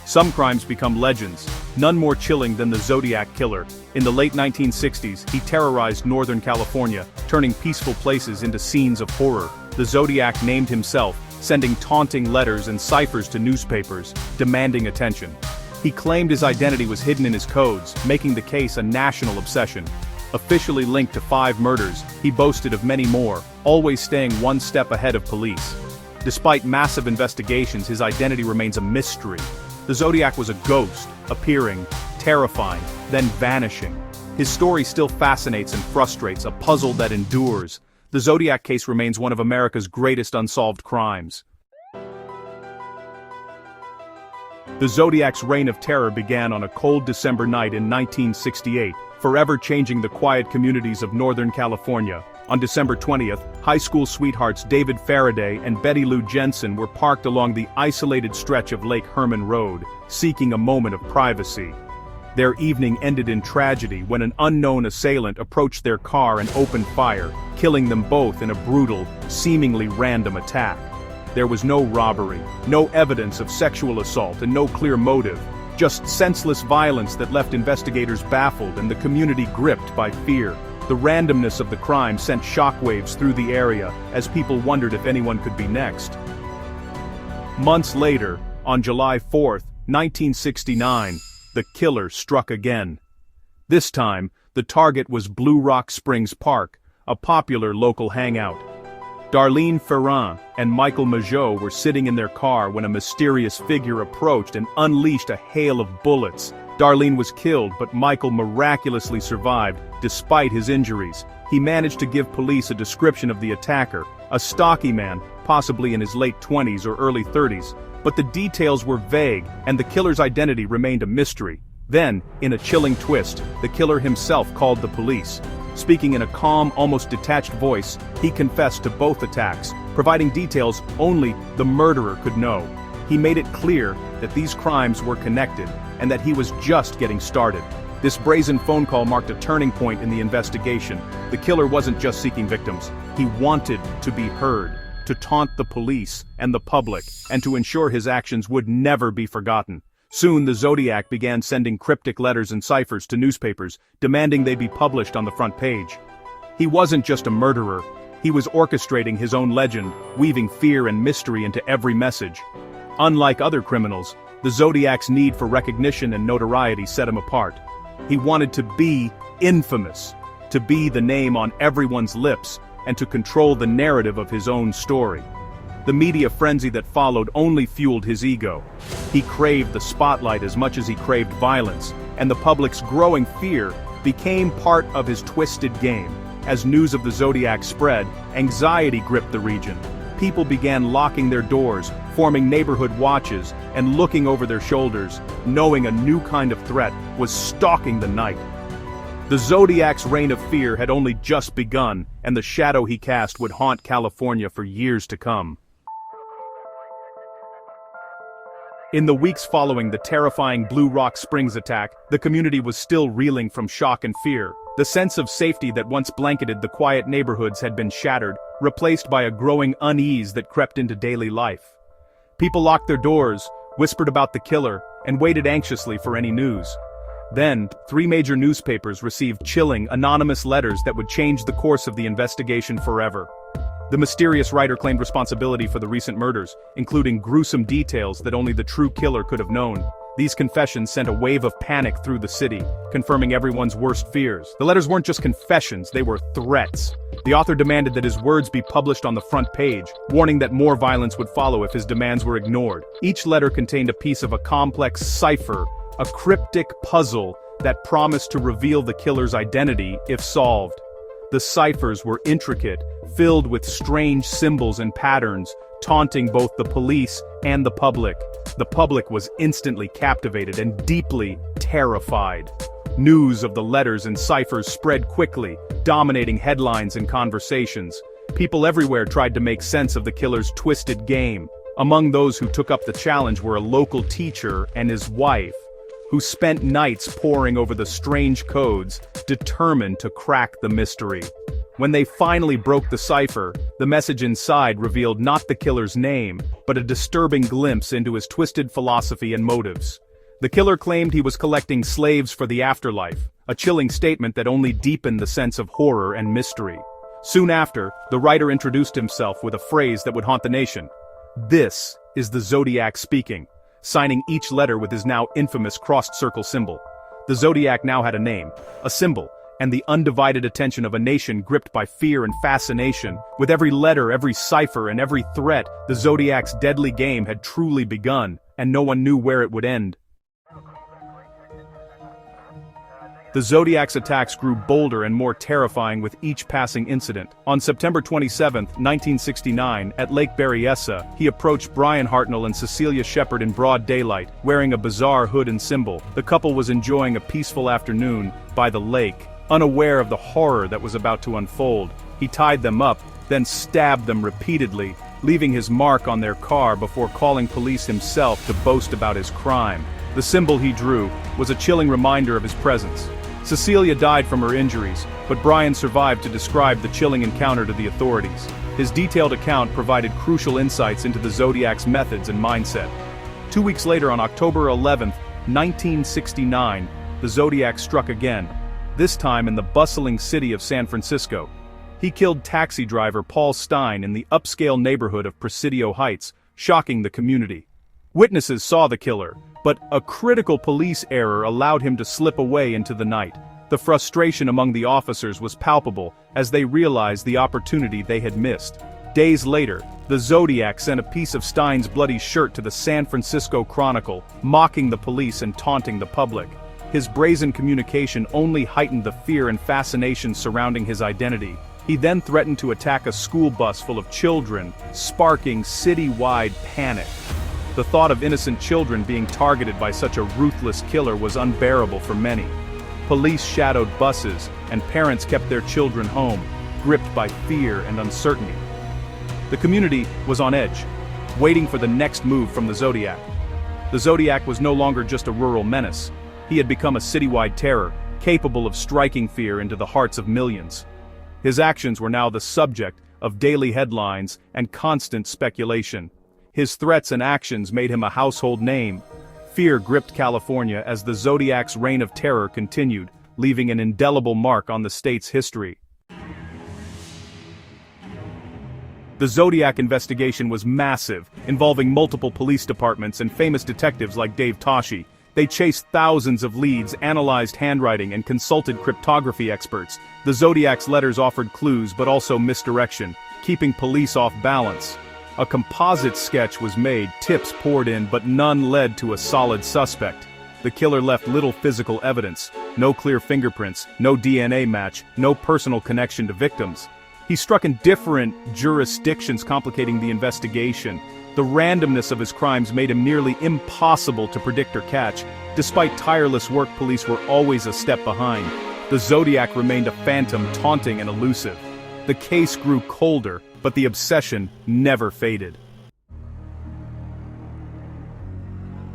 Some crimes become legends, none more chilling than the Zodiac Killer. In the late 1960s, he terrorized Northern California, turning peaceful places into scenes of horror. The Zodiac named himself, sending taunting letters and ciphers to newspapers, demanding attention. He claimed his identity was hidden in his codes, making the case a national obsession. Officially linked to 5 murders, he boasted of many more, always staying one step ahead of police. Despite massive investigations, his identity remains a mystery. The Zodiac was a ghost, appearing, terrifying, then vanishing. His story still fascinates and frustrates, a puzzle that endures. The Zodiac case remains one of America's greatest unsolved crimes. The Zodiac's reign of terror began on a cold December night in 1968, forever changing the quiet communities of Northern California. On December 20th, high school sweethearts David Faraday and Betty Lou Jensen were parked along the isolated stretch of Lake Herman Road, seeking a moment of privacy. Their evening ended in tragedy when an unknown assailant approached their car and opened fire, killing them both in a brutal, seemingly random attack. There was no robbery, no evidence of sexual assault, and no clear motive, just senseless violence that left investigators baffled and the community gripped by fear. The randomness of the crime sent shockwaves through the area as people wondered if anyone could be next. Months later, on July 4, 1969, the killer struck again. This time, the target was Blue Rock Springs Park, a popular local hangout. Darlene Ferrand and Michael Mageau were sitting in their car when a mysterious figure approached and unleashed a hail of bullets. Darlene was killed, but Michael miraculously survived, despite his injuries. He managed to give police a description of the attacker, a stocky man, possibly in his late 20s or early 30s. But the details were vague, and the killer's identity remained a mystery. Then, in a chilling twist, the killer himself called the police. Speaking in a calm, almost detached voice, he confessed to both attacks, providing details only the murderer could know. He made it clear that these crimes were connected, and that he was just getting started. This brazen phone call marked a turning point in the investigation. The killer wasn't just seeking victims. He wanted to be heard, to taunt the police and the public, and to ensure his actions would never be forgotten. Soon the Zodiac began sending cryptic letters and ciphers to newspapers, demanding they be published on the front page. He wasn't just a murderer. He was orchestrating his own legend, weaving fear and mystery into every message. Unlike other criminals, the Zodiac's need for recognition and notoriety set him apart. He wanted to be infamous, to be the name on everyone's lips, and to control the narrative of his own story. The media frenzy that followed only fueled his ego. He craved the spotlight as much as he craved violence, and the public's growing fear became part of his twisted game. As news of the Zodiac spread, anxiety gripped the region. People began locking their doors, forming neighborhood watches, and looking over their shoulders, knowing a new kind of threat was stalking the night. The Zodiac's reign of fear had only just begun, and the shadow he cast would haunt California for years to come. In the weeks following the terrifying Blue Rock Springs attack, the community was still reeling from shock and fear. The sense of safety that once blanketed the quiet neighborhoods had been shattered, replaced by a growing unease that crept into daily life. People locked their doors, whispered about the killer, and waited anxiously for any news. Then, 3 major newspapers received chilling, anonymous letters that would change the course of the investigation forever. The mysterious writer claimed responsibility for the recent murders, including gruesome details that only the true killer could have known. These confessions sent a wave of panic through the city, confirming everyone's worst fears. The letters weren't just confessions, they were threats. The author demanded that his words be published on the front page, warning that more violence would follow if his demands were ignored. Each letter contained a piece of a complex cipher, a cryptic puzzle that promised to reveal the killer's identity if solved. The ciphers were intricate, filled with strange symbols and patterns, taunting both the police and the public. The public was instantly captivated and deeply terrified. News of the letters and ciphers spread quickly, dominating headlines and conversations. People everywhere tried to make sense of the killer's twisted game. Among those who took up the challenge were a local teacher and his wife, who spent nights poring over the strange codes, determined to crack the mystery. When they finally broke the cipher, the message inside revealed not the killer's name, but a disturbing glimpse into his twisted philosophy and motives. The killer claimed he was collecting slaves for the afterlife, a chilling statement that only deepened the sense of horror and mystery. Soon after, the writer introduced himself with a phrase that would haunt the nation. "This is the Zodiac speaking," signing each letter with his now infamous crossed circle symbol. The Zodiac now had a name, a symbol, and the undivided attention of a nation gripped by fear and fascination. With every letter, every cipher, and every threat, the Zodiac's deadly game had truly begun, and no one knew where it would end. The Zodiac's attacks grew bolder and more terrifying with each passing incident. On September 27, 1969, at Lake Berryessa, he approached Brian Hartnell and Cecilia Shepard in broad daylight, wearing a bizarre hood and symbol. The couple was enjoying a peaceful afternoon by the lake, unaware of the horror that was about to unfold. He tied them up, then stabbed them repeatedly, leaving his mark on their car before calling police himself to boast about his crime. The symbol he drew was a chilling reminder of his presence. Cecilia died from her injuries, but Brian survived to describe the chilling encounter to the authorities. His detailed account provided crucial insights into the Zodiac's methods and mindset. 2 weeks later, on October 11, 1969, the Zodiac struck again, this time in the bustling city of San Francisco. He killed taxi driver Paul Stein in the upscale neighborhood of Presidio Heights, shocking the community. Witnesses saw the killer, but a critical police error allowed him to slip away into the night. The frustration among the officers was palpable as they realized the opportunity they had missed. Days later, the Zodiac sent a piece of Stein's bloody shirt to the San Francisco Chronicle, mocking the police and taunting the public. His brazen communication only heightened the fear and fascination surrounding his identity. He then threatened to attack a school bus full of children, sparking citywide panic. The thought of innocent children being targeted by such a ruthless killer was unbearable for many. Police shadowed buses, and parents kept their children home, gripped by fear and uncertainty. The community was on edge, waiting for the next move from the Zodiac. The Zodiac was no longer just a rural menace. He had become a citywide terror, capable of striking fear into the hearts of millions. His actions were now the subject of daily headlines and constant speculation. His threats and actions made him a household name. Fear gripped California as the Zodiac's reign of terror continued, leaving an indelible mark on the state's history. The Zodiac investigation was massive, involving multiple police departments and famous detectives like Dave Toschi. They chased thousands of leads, analyzed handwriting, and consulted cryptography experts. The Zodiac's letters offered clues but also misdirection, keeping police off balance. A composite sketch was made, tips poured in, but none led to a solid suspect. The killer left little physical evidence, no clear fingerprints, no DNA match, no personal connection to victims. He struck in different jurisdictions, complicating the investigation. The randomness of his crimes made him nearly impossible to predict or catch. Despite tireless work, police were always a step behind. The Zodiac remained a phantom, taunting and elusive. The case grew colder, but the obsession never faded.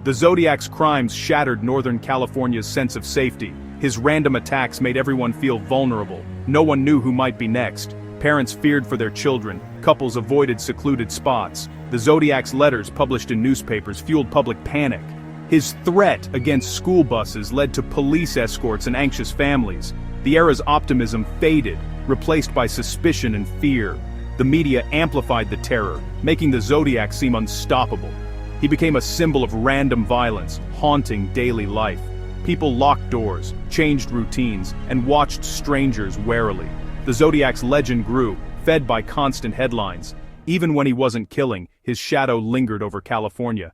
The Zodiac's crimes shattered Northern California's sense of safety. His random attacks made everyone feel vulnerable. No one knew who might be next. Parents feared for their children. Couples avoided secluded spots. The Zodiac's letters published in newspapers fueled public panic. His threat against school buses led to police escorts and anxious families. The era's optimism faded, replaced by suspicion and fear. The media amplified the terror, making the Zodiac seem unstoppable. He became a symbol of random violence, haunting daily life. People locked doors, changed routines, and watched strangers warily. The Zodiac's legend grew, fed by constant headlines. Even when he wasn't killing, his shadow lingered over California.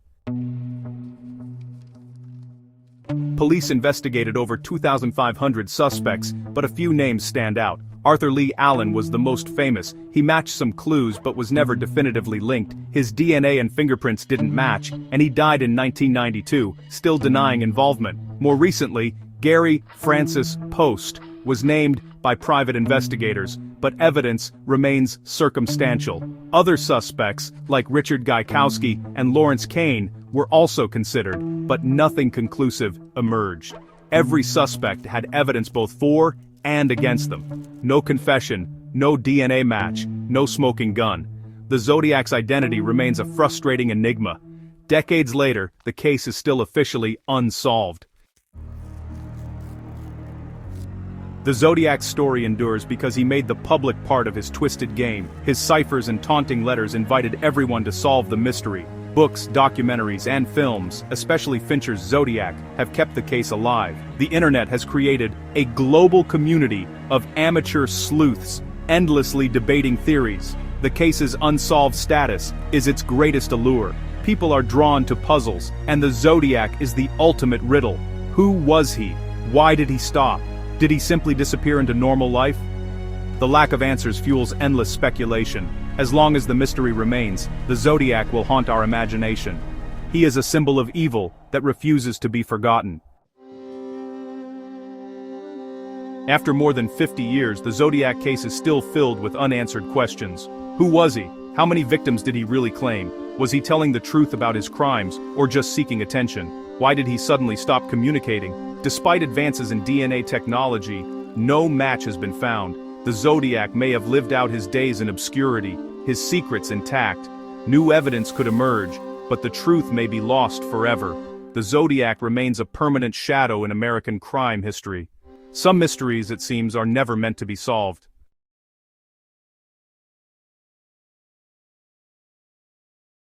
Police investigated over 2,500 suspects, but a few names stand out. Arthur Lee Allen was the most famous. He matched some clues but was never definitively linked. His DNA and fingerprints didn't match, and he died in 1992, still denying involvement. More recently, Gary Francis Post was named by private investigators, but evidence remains circumstantial. Other suspects, like Richard Gaikowski and Lawrence Kane, were also considered, but nothing conclusive emerged. Every suspect had evidence both for and against them. No confession, No DNA match, no smoking gun. The Zodiac's identity remains a frustrating enigma. Decades later, the case is still officially unsolved. The Zodiac's story endures because he made the public part of his twisted game. His ciphers and taunting letters invited everyone to solve the mystery. Books, documentaries, and films, especially Fincher's Zodiac, have kept the case alive. The internet has created a global community of amateur sleuths, endlessly debating theories. The case's unsolved status is its greatest allure. People are drawn to puzzles, and the Zodiac is the ultimate riddle. Who was he? Why did he stop? Did he simply disappear into normal life? The lack of answers fuels endless speculation. As long as the mystery remains, the Zodiac will haunt our imagination. He is a symbol of evil that refuses to be forgotten. After more than 50 years, the Zodiac case is still filled with unanswered questions. Who was he? How many victims did he really claim? Was he telling the truth about his crimes, or just seeking attention? Why did he suddenly stop communicating? Despite advances in DNA technology, no match has been found. The Zodiac may have lived out his days in obscurity, his secrets intact. New evidence could emerge, but the truth may be lost forever. The Zodiac remains a permanent shadow in American crime history. Some mysteries, it seems, are never meant to be solved.